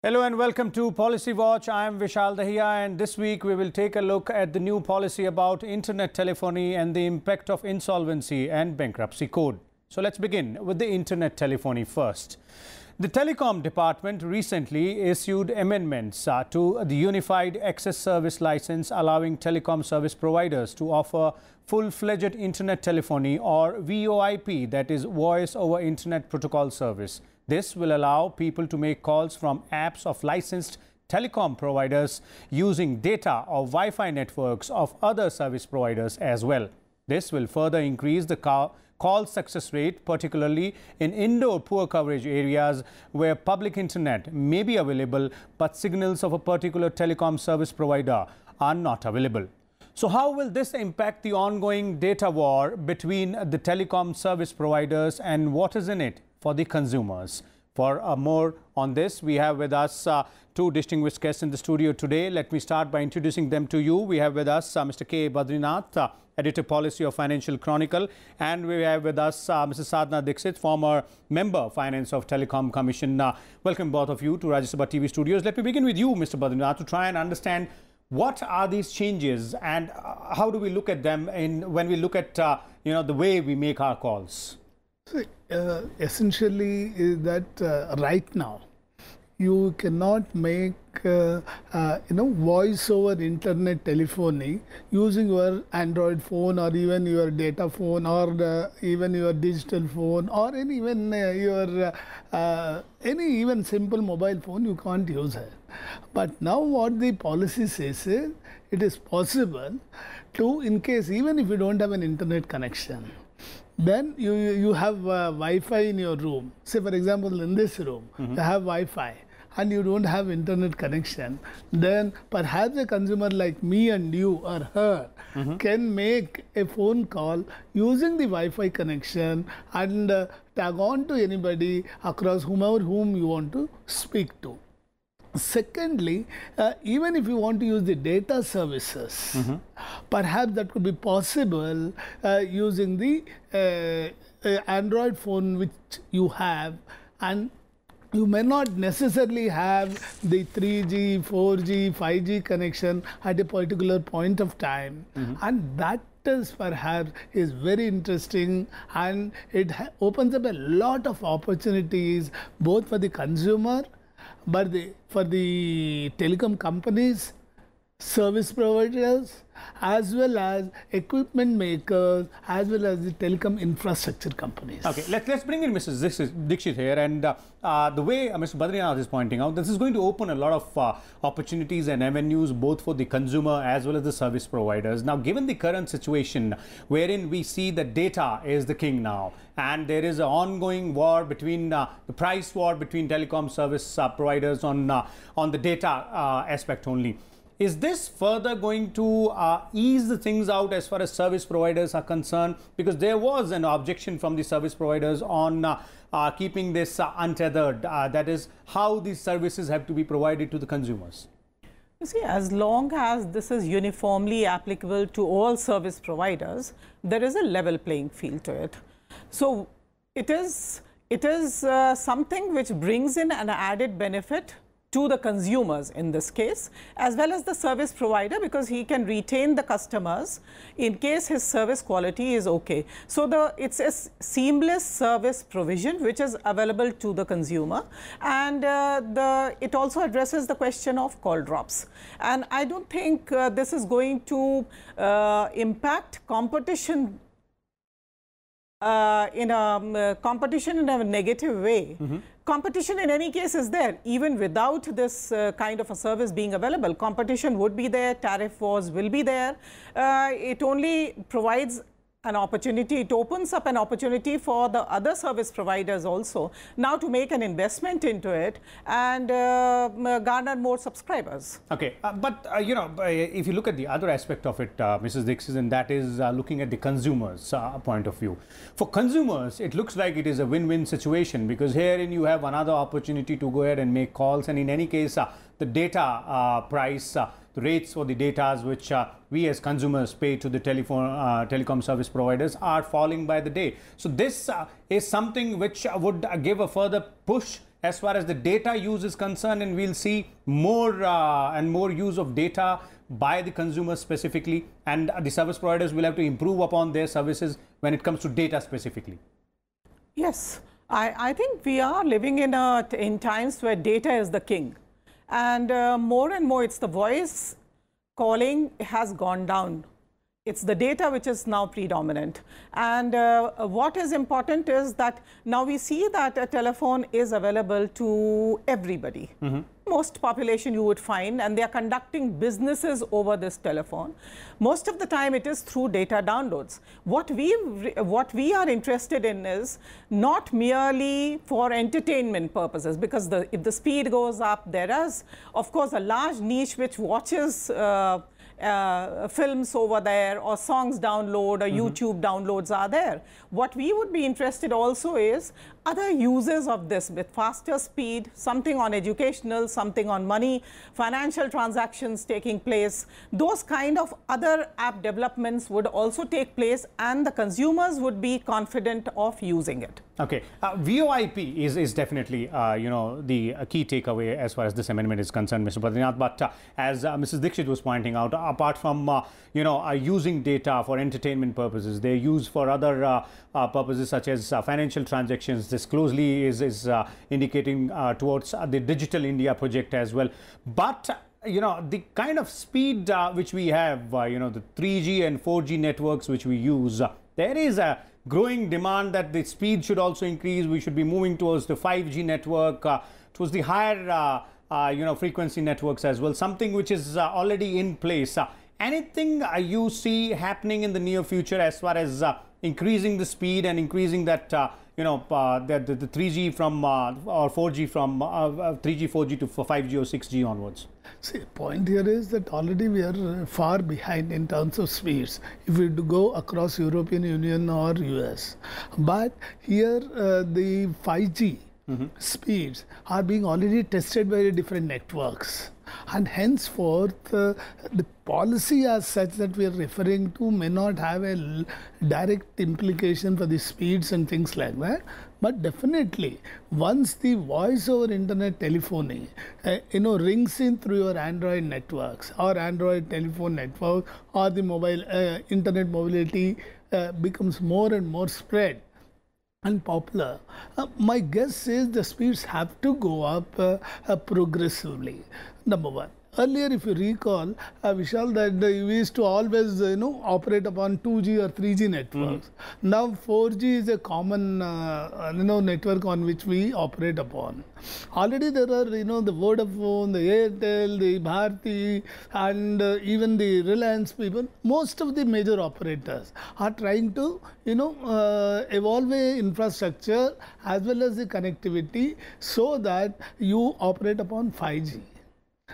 Hello and welcome to Policy Watch. I am Vishal Dahiya, and this week we will take a look at the new policy about internet telephony and the impact of insolvency and bankruptcy code. So let's begin with the internet telephony first. The Telecom department recently issued amendments to the Unified Access Service License, allowing telecom service providers to offer full-fledged internet telephony or VoIP, that is Voice over Internet Protocol service. This will allow people to make calls from apps of licensed telecom providers using data or Wi-Fi networks of other service providers as well. This will further increase the call success rate, particularly in indoor poor coverage areas where public internet may be available but signals of a particular telecom service provider are not available. So how will this impact the ongoing data war between the telecom service providers, and what is in it for the consumers? For more on this, we have with us two distinguished guests in the studio today. Let me start by introducing them to you. We have with us Mr. K Badarinath, Editor Policy of Financial Chronicle, and we have with us Mrs. Sadhna Dixit, former member Finance of Telecom Commission. Welcome both of you to Rajya Sabha TV studios. Let me begin with you, Mr. Badarinath, to try and understand what are these changes and how do we look at them when we look at the way we make our calls. Essentially is that right now you cannot make voice over internet telephony using your Android phone or even your data phone or even your digital phone or even any even simple mobile phone. You can't use it. But now what the policy says is it is possible to, in case even if you don't have an internet connection, then you have Wi-Fi in your room. Say for example in this room, you have Wi-Fi and you don't have internet connection, then perhaps a consumer like me and you or her can make a phone call using the Wi-Fi connection and tag on to anybody across whom you want to speak to. Secondly, even if you want to use the data services, perhaps that could be possible using the Android phone which you have, and you may not necessarily have the 3G, 4G, 5G connection at a particular point of time. And that is perhaps is very interesting, and it opens up a lot of opportunities both for the consumer, but for the telecom companies, service providers, as well as equipment makers, as well as the telecom infrastructure companies. Okay, let's bring in Mrs. Dixit here, and the way Mr. Badarinath is pointing out, this is going to open a lot of opportunities and avenues both for the consumer as well as the service providers. Now, given the current situation wherein we see that data is the king now, and there is an ongoing war between the price war between telecom service providers on the data aspect only. Is this further going to ease the things out as far as service providers are concerned? Because there was an objection from the service providers on keeping this untethered. That is how these services have to be provided to the consumers. You see, as long as this is uniformly applicable to all service providers, there is a level playing field to it. So it is something which brings in an added benefit to the consumers in this case, as well as the service provider, because he can retain the customers in case his service quality is okay. So it's a seamless service provision which is available to the consumer, and it also addresses the question of call drops. And I don't think this is going to impact competition in a negative way. Competition in any case is there. Even without this kind of a service being available, competition would be there, tariff wars will be there. It only provides an opportunity, it opens up an opportunity for the other service providers also now to make an investment into it and garner more subscribers. Okay, but if you look at the other aspect of it, Mrs. Dixit, and that is looking at the consumers' point of view. For consumers, it looks like it is a win-win situation, because herein you have another opportunity to go ahead and make calls, and in any case, the data price, the rates for the data which we as consumers pay to the telecom service providers are falling by the day. So this is something which would give a further push as far as the data use is concerned, and we'll see more and more use of data by the consumers specifically, and the service providers will have to improve upon their services when it comes to data specifically? Yes, I think we are living in times where data is the king, and more it's the voice calling has gone down. It's the data which is now predominant. And what is important is that now we see that a telephone is available to everybody. Most population you would find, and they are conducting businesses over this telephone. Most of the time it is through data downloads. What we are interested in is not merely for entertainment purposes, because if the speed goes up, there is, of course, a large niche which watches films over there, or songs download, or YouTube downloads are there. What we would be interested also is other uses of this with faster speed, something on educational, something on money, financial transactions taking place. Those kind of other app developments would also take place, and the consumers would be confident of using it. Okay, VoIP is definitely, the key takeaway as far as this amendment is concerned, Mr. Badarinath. But as Mrs. Dixit was pointing out, apart from, using data for entertainment purposes, they're used for other purposes such as financial transactions. This closely is indicating towards the Digital India project as well. But the kind of speed which we have, the 3G and 4G networks which we use, there is a growing demand that the speed should also increase. We should be moving towards the 5G network, towards the higher, frequency networks as well, something which is already in place. Anything you see happening in the near future as far as increasing the speed and increasing that, the 3G from, or 4G from 3G, 4G to 5G or 6G onwards? See, the point here is that already we are far behind in terms of speeds if we go across European Union or US. But here the 5G speeds are being already tested by different networks. And henceforth, the policy as such that we are referring to may not have a direct implication for the speeds and things like that. But definitely, once the voice over internet telephony, rings in through your Android networks or Android telephone network, or the mobile internet mobility becomes more and more spread and popular, my guess is the speeds have to go up progressively. Number one. Earlier, if you recall, Vishal, that we used to always, operate upon 2G or 3G networks. Now, 4G is a common, network on which we operate upon. Already there are, the Vodafone, the Airtel, the Bharti, and even the Reliance people. Most of the major operators are trying to, evolve a infrastructure as well as the connectivity so that you operate upon 5G.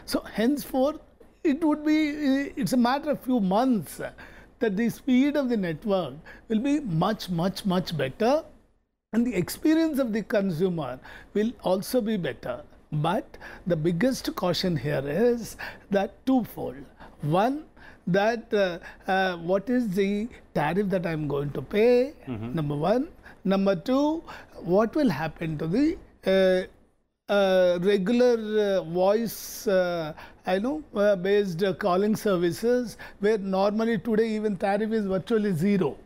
So henceforth, it's a matter of few months that the speed of the network will be much, much, much better, and the experience of the consumer will also be better. But the biggest caution here is that twofold. One, that what is the tariff that I'm going to pay, number one. Number two, what will happen to the regular voice based calling services, where normally today even tariff is virtually zero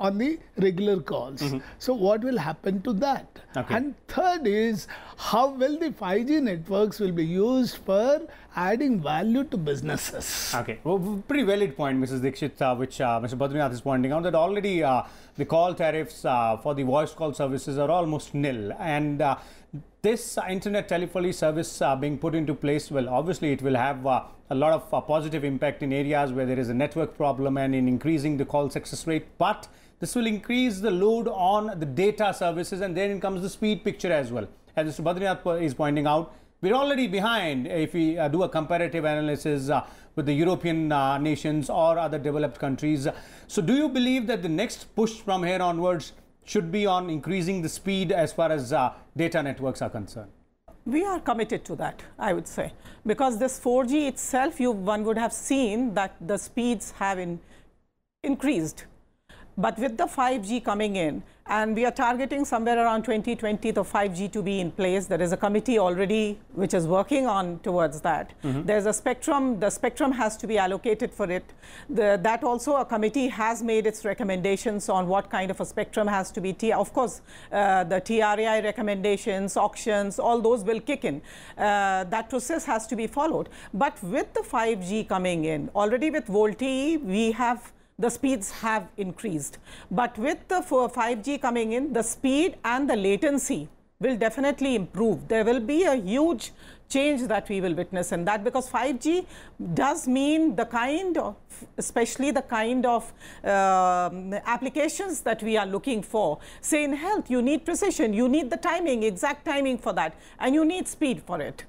on the regular calls. So what will happen to that? Okay. And third is how well the 5G networks will be used for adding value to businesses. Okay, well, pretty valid point, Mrs. Dixit, which Mr. Badarinath is pointing out, that already the call tariffs for the voice call services are almost nil, and this internet telephony service being put into place, well, obviously it will have a lot of positive impact in areas where there is a network problem and in increasing the call success rate, but this will increase the load on the data services, and then comes the speed picture as well. As Mr. Badarinath is pointing out, we're already behind if we do a comparative analysis with the European nations or other developed countries. So do you believe that the next push from here onwards should be on increasing the speed as far as data networks are concerned? We are committed to that, I would say, because this 4G itself, one would have seen that the speeds have increased. But with the 5G coming in, And we are targeting somewhere around 2020 the 5G to be in place. There is a committee already which is working on towards that. There's a spectrum. The spectrum has to be allocated for it. That also a committee has made its recommendations on what kind of a spectrum has to be. Of course, the TRAI recommendations, auctions, all those will kick in. That process has to be followed. But with the 5G coming in, already with VoLTE, we have the speeds have increased. But with the 5G coming in, the speed and the latency will definitely improve. There will be a huge change that we will witness in that, because 5G does mean the kind of, especially the kind of applications that we are looking for. Say in health, you need precision, you need the timing, exact timing for that, and you need speed for it.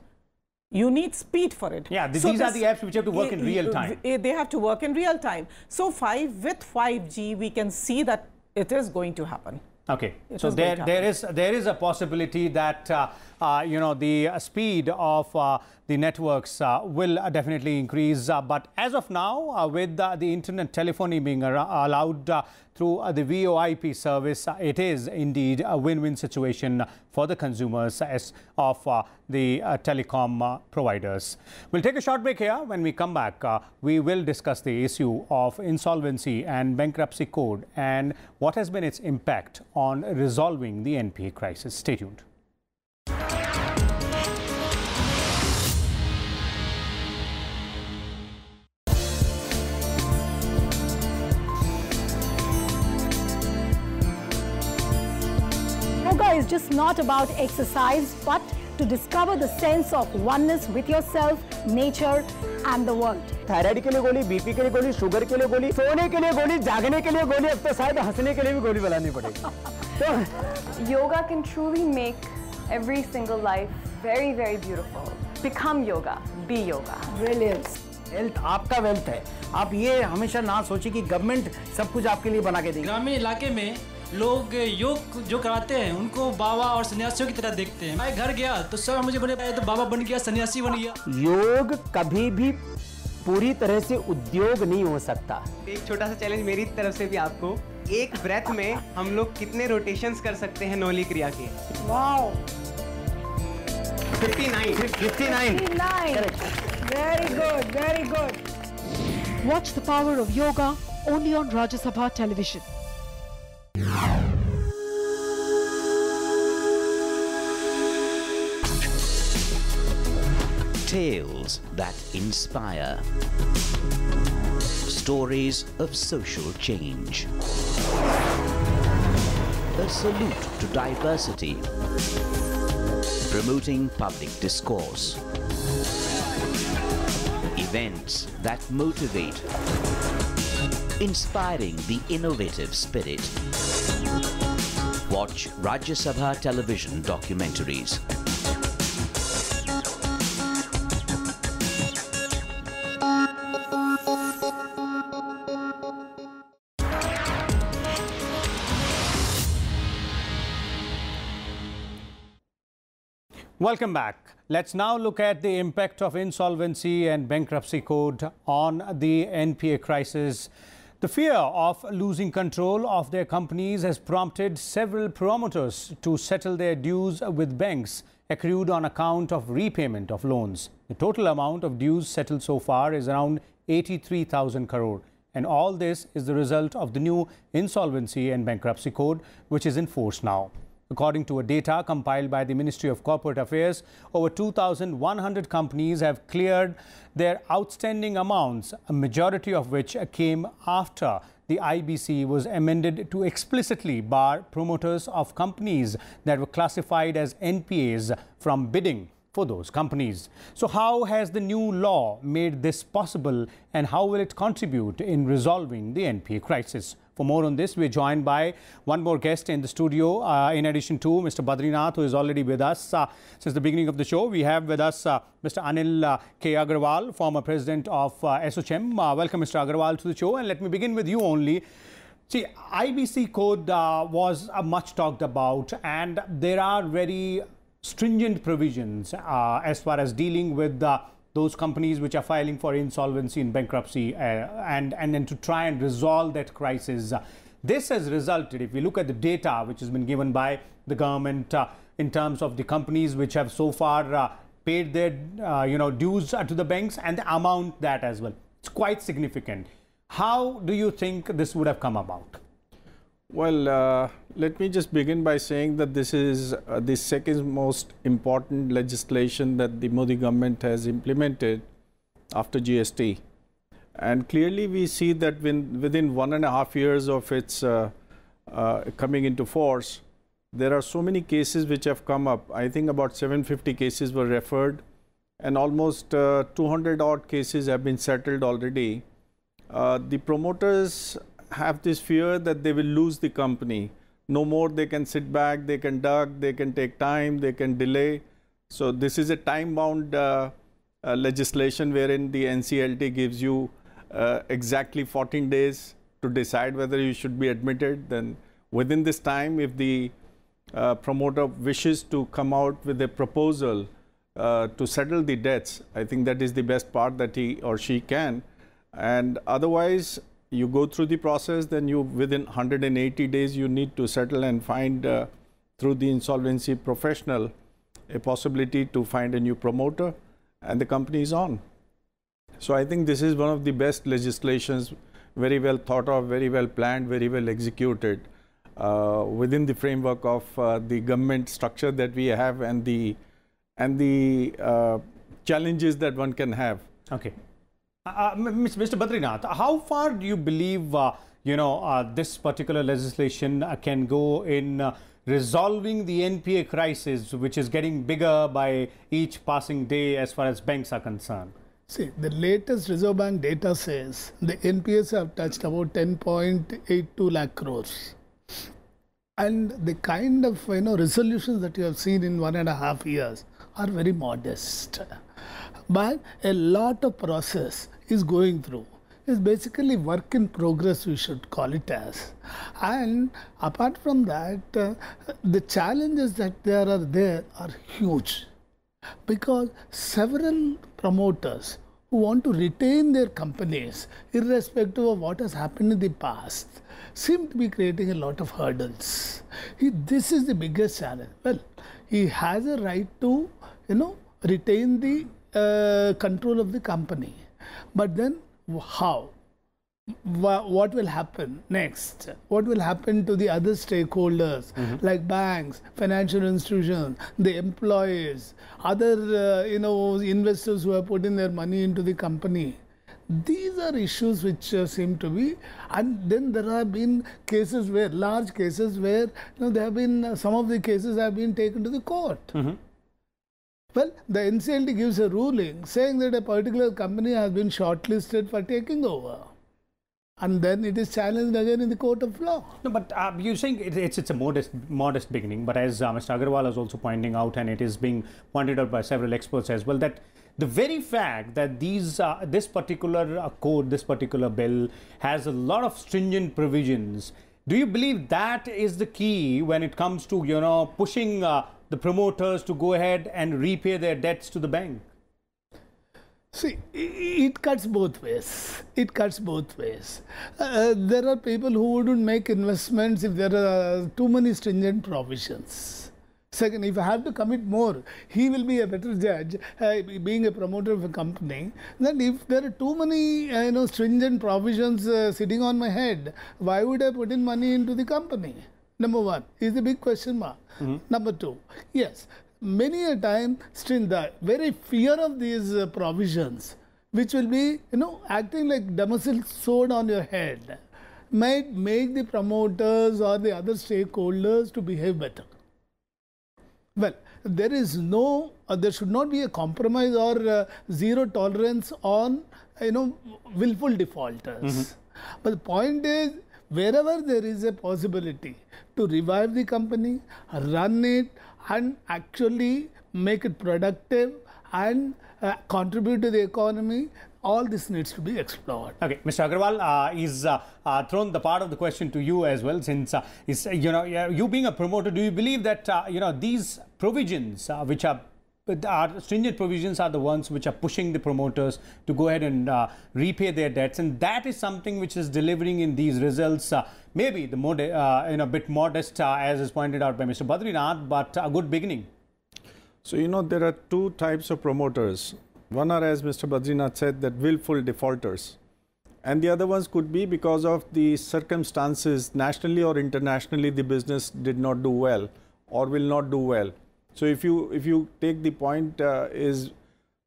You need speed for it. Yeah, these are the apps which have to work in real time. They have to work in real time. So with 5G, we can see that it is going to happen. Okay, so there is a possibility that you know, the speed of the networks will definitely increase. But as of now, with the internet telephony being allowed through the VoIP service, it is indeed a win-win situation for the consumers of the telecom providers. We'll take a short break here. When we come back, we will discuss the issue of insolvency and bankruptcy code and what has been its impact on resolving the NPA crisis. Stay tuned. Yoga is just not about exercise, but to discover the sense of oneness with yourself, nature and the world. Thyroid के लिए गोली, BP के लिए गोली, sugar के लिए गोली, सोने के लिए गोली, जागने के लिए गोली, अब तो शायद हंसने के लिए भी गोली बनानी पड़ेगी। तो yoga can truly make every single life very, very beautiful. Become yoga, be yoga. Brilliant. Health आपका वेल्थ है। आप ये हमेशा ना सोचिए कि गवर्नमेंट सब कुछ आपके लिए बना के देगी। ग्रामीण इलाके में लोग योग जो कराते हैं उनको बाबा और सन्यासियों की तरह देखते हैं। मैं घर गया तो सब मुझे बोले तो बाबा बन गया, सन्यासी बन गया। योग कभी भी पूरी तरह से उद्योग नहीं हो सकता। एक छोटा सा चैलेंज मेरी तरफ से भी आपको, एक ब्रेथ में हम लोग कितने रोटेशंस कर सकते हैं नौली क्रिया के? Wow. 59. Very good, very good. Watch the power of yoga only on Rajya Sabha television. Tales that inspire. Stories of social change. A salute to diversity. Promoting public discourse. Events that motivate. Inspiring the innovative spirit. Watch Rajya Sabha television documentaries. Welcome back. Let's now look at the impact of insolvency and bankruptcy code on the NPA crisis. The fear of losing control of their companies has prompted several promoters to settle their dues with banks accrued on account of repayment of loans. The total amount of dues settled so far is around 83,000 crore. And all this is the result of the new insolvency and bankruptcy code, which is in force now. According to a data compiled by the Ministry of Corporate Affairs, over 2,100 companies have cleared their outstanding amounts, a majority of which came after the IBC was amended to explicitly bar promoters of companies that were classified as NPAs from bidding for those companies. So how has the new law made this possible, and how will it contribute in resolving the NPA crisis? For more on this, we're joined by one more guest in the studio, in addition to Mr. Badarinath, who is already with us since the beginning of the show. We have with us Mr. Anil K Agarwal, former president of ASSOCHAM. Welcome, Mr. Agarwal, to the show. And let me begin with you only. See, IBC code was much talked about, and there are very stringent provisions as far as dealing with those companies which are filing for insolvency and bankruptcy and then to try and resolve that crisis. this has resulted, if we look at the data which has been given by the government in terms of the companies which have so far paid their dues to the banks and the amount that as well, it's quite significant. How do you think this would have come about? Well, let me just begin by saying that this is the second most important legislation that the Modi government has implemented after GST. And clearly we see that within 1.5 years of its coming into force, there are so many cases which have come up. I think about 750 cases were referred and almost 200 odd cases have been settled already. The promoters have this fear that they will lose the company. No more they can sit back, they can duck, they can take time, they can delay. So this is a time-bound legislation wherein the NCLT gives you exactly 14 days to decide whether you should be admitted. Then within this time, if the promoter wishes to come out with a proposal to settle the debts, I think that is the best part that he or she can. And otherwise, you go through the process, then you within 180 days you need to settle and find through the insolvency professional a possibility to find a new promoter, and the company is on. So I think this is one of the best legislations, very well thought of, very well planned, very well executed within the framework of the government structure that we have and the challenges that one can have. Okay. Mr. Badarinath, how far do you believe, this particular legislation can go in resolving the NPA crisis, which is getting bigger by each passing day as far as banks are concerned? See, the latest Reserve Bank data says the NPAs have touched about 10.82 lakh crores. And the kind of resolutions that you have seen in 1.5 years are very modest. But a lot of process is going through. It's basically work in progress, we should call it as. And apart from that, the challenges that there are huge, because several promoters who want to retain their companies, irrespective of what has happened in the past, seem to be creating a lot of hurdles. This is the biggest challenge. Well, he has a right to, retain the control of the company. But then how? What will happen next? What will happen to the other stakeholders like banks, financial institutions, the employees, other investors who have put in their money into the company? These are issues which seem to be, and then there have been cases where, large cases where there have been, some of the cases have been taken to the court. Well, the NCLT gives a ruling saying that a particular company has been shortlisted for taking over. And then it is challenged again in the court of law. No, but you're saying it's a modest beginning. But as Mr. Agarwal is also pointing out, and it is being pointed out by several experts as well, that the very fact that this particular code, this particular bill has a lot of stringent provisions, do you believe that is the key when it comes to, pushing the promoters to go ahead and repay their debts to the bank? See, it cuts both ways. It cuts both ways. There are people who wouldn't make investments if there are too many stringent provisions. Second, if I have to commit more, he will be a better judge, being a promoter of a company, that if there are too many stringent provisions sitting on my head, why would I put in money into the company? Number one is the big question mark. Number two, yes, many a time, the very fear of these provisions, which will be, acting like Damascus sword on your head, might make the promoters or the other stakeholders to behave better. Well, there is there should not be a compromise or zero tolerance on, willful defaulters. But the point is, wherever there is a possibility to revive the company, run it, and actually make it productive and contribute to the economy, all this needs to be explored. Okay, Mr. Agarwal, is thrown the part of the question to you as well, since you being a promoter, do you believe that these provisions which are our stringent provisions are the ones which are pushing the promoters to go ahead and repay their debts, and that is something which is delivering in these results. Maybe the more bit modest, as is pointed out by Mr. Badarinath, but a good beginning. So there are two types of promoters. One are, as Mr. Badarinath said, that willful defaulters, and the other ones could be because of the circumstances nationally or internationally the business did not do well or will not do well. So if you take the point is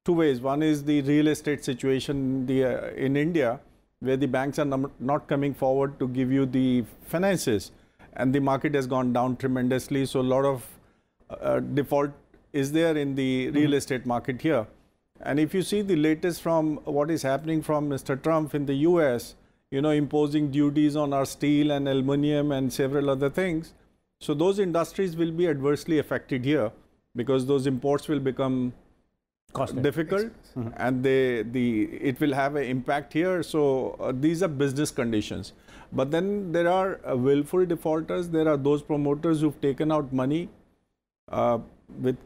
two ways. One is the real estate situation in India, where the banks are not coming forward to give you the finances, and the market has gone down tremendously. So a lot of default is there in the real estate market here. And if you see the latest from what is happening from Mr. Trump in the US, imposing duties on our steel and aluminum and several other things. So those industries will be adversely affected here, because those imports will become difficult, and it will have an impact here. So these are business conditions. But then there are willful defaulters. There are those promoters who've taken out money with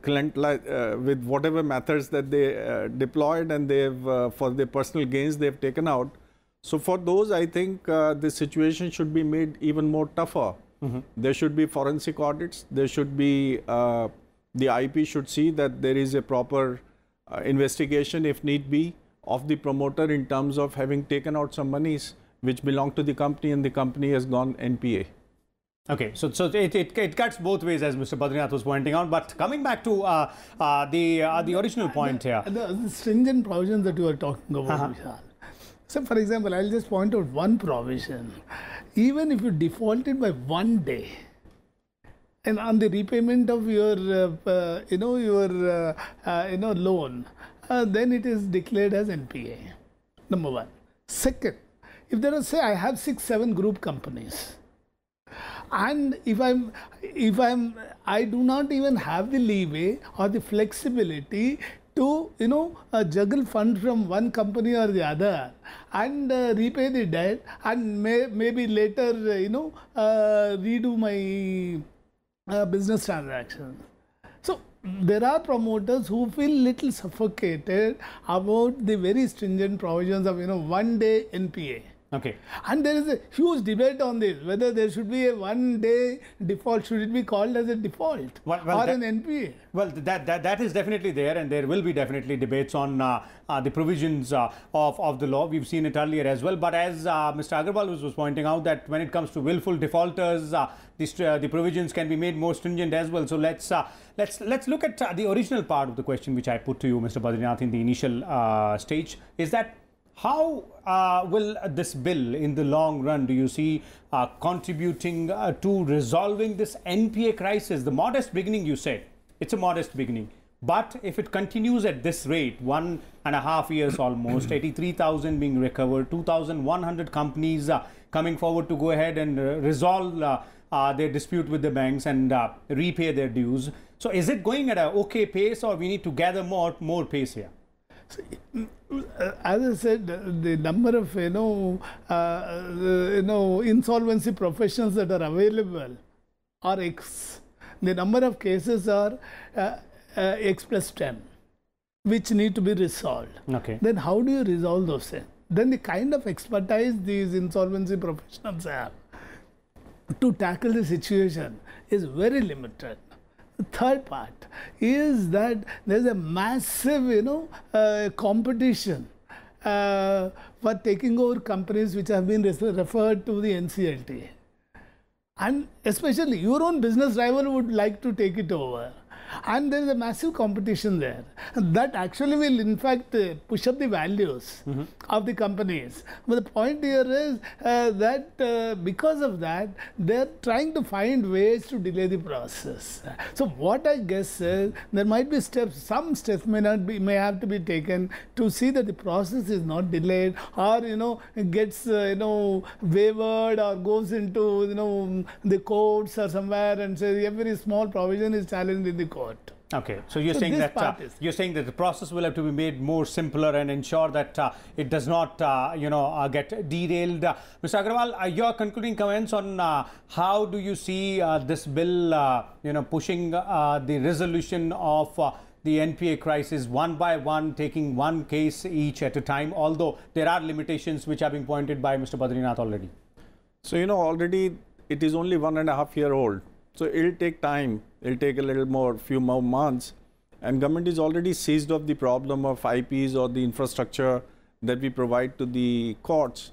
whatever methods that they deployed, and they've for their personal gains they've taken out. So for those, I think the situation should be made even more tougher. There should be forensic audits. There should be the IP should see that there is a proper investigation, if need be, of the promoter in terms of having taken out some monies which belong to the company, and the company has gone NPA. Okay, so it cuts both ways, as Mr. Badarinath was pointing out. But coming back to the original point here, the stringent provisions that you are talking about, Vishal. So, for example, I'll just point out one provision. Even if you defaulted by 1 day, and on the repayment of your loan, then it is declared as NPA. Number one. Second, if there are, say, I have 6-7 group companies, and I do not even have the leeway or the flexibility to juggle funds from one company or the other and repay the debt, and maybe later redo my business transactions. So there are promoters who feel little suffocated about the very stringent provisions of 1 day NPA. Okay. And there is a huge debate on this, whether there should be a 1 day default. Should it be called as a default or an NPA? Well, that is definitely there, and there will be definitely debates on the provisions of the law. We've seen it earlier as well. But as Mr. Agarwal was pointing out, that when it comes to willful defaulters, the provisions can be made more stringent as well. So let's look at the original part of the question which I put to you, Mr. Badarinath, in the initial stage. Is that how will this bill in the long run, do you see, contributing to resolving this NPA crisis? The modest beginning, you said, it's a modest beginning. But if it continues at this rate, 1.5 years almost, 83,000 being recovered, 2,100 companies coming forward to go ahead and resolve their dispute with the banks and repay their dues. So is it going at an okay pace, or we need to gather more pace here? As I said, the number of insolvency professionals that are available are X. The number of cases are X plus 10, which need to be resolved. Okay. Then how do you resolve those things? Then the kind of expertise these insolvency professionals have to tackle the situation is very limited. The third part is that there's a massive, competition for taking over companies which have been referred to the NCLT. And especially your own business rival would like to take it over. And there is a massive competition there. That actually will, in fact, push up the values of the companies. But the point here is that because of that, they're trying to find ways to delay the process. So what I guess is there might be steps, some steps may have to be taken to see that the process is not delayed, or gets wavered or goes into the courts or somewhere, and says every small provision is challenged in the court. Okay, so you're saying that the process will have to be made more simpler and ensure that it does not, get derailed. Mr. Agarwal, your concluding comments on how do you see this bill, pushing the resolution of the NPA crisis one by one, taking one case each at a time, although there are limitations which are being pointed by Mr. Badarinath already? So, you know, already it is only 1.5 years old. So it'll take time. It'll take a little more, few more months. And government is already seized of the problem of IPs or the infrastructure that we provide to the courts,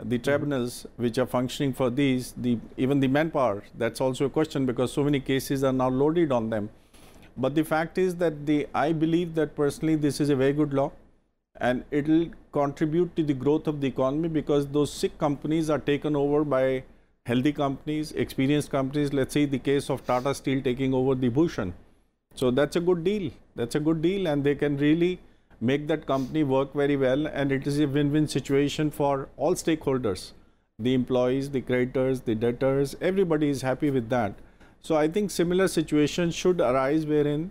the tribunals which are functioning for these, even the manpower. That's also a question because so many cases are now loaded on them. But the fact is that I believe that personally this is a very good law, and it will contribute to the growth of the economy because those sick companies are taken over by healthy companies, experienced companies. Let's say the case of Tata Steel taking over the Bhushan. So that's a good deal. That's a good deal, and they can really make that company work very well, and it is a win-win situation for all stakeholders, the employees, the creditors, the debtors, everybody is happy with that. So I think similar situations should arise wherein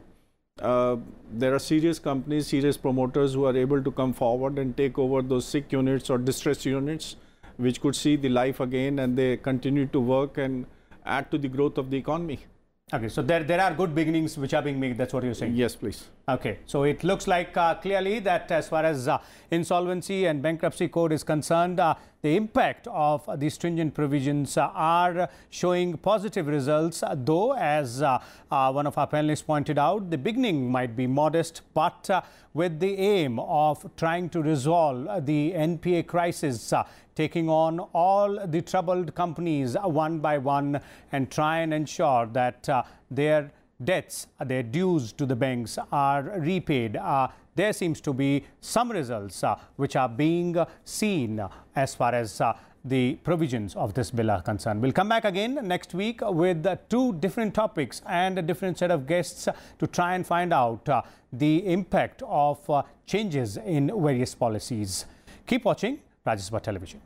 there are serious companies, serious promoters who are able to come forward and take over those sick units or distressed units which could see the life again, and they continue to work and add to the growth of the economy. Okay, so there are good beginnings which are being made, that's what you're saying? Yes, please. Okay, so it looks like clearly that as far as insolvency and bankruptcy code is concerned, the impact of the stringent provisions are showing positive results, though as one of our panelists pointed out, the beginning might be modest, but with the aim of trying to resolve the NPA crisis, taking on all the troubled companies one by one and try and ensure that their debts, their dues to the banks are repaid. There seems to be some results which are being seen as far as the provisions of this bill are concerned. We'll come back again next week with two different topics and a different set of guests to try and find out the impact of changes in various policies. Keep watching Rajya Sabha Television.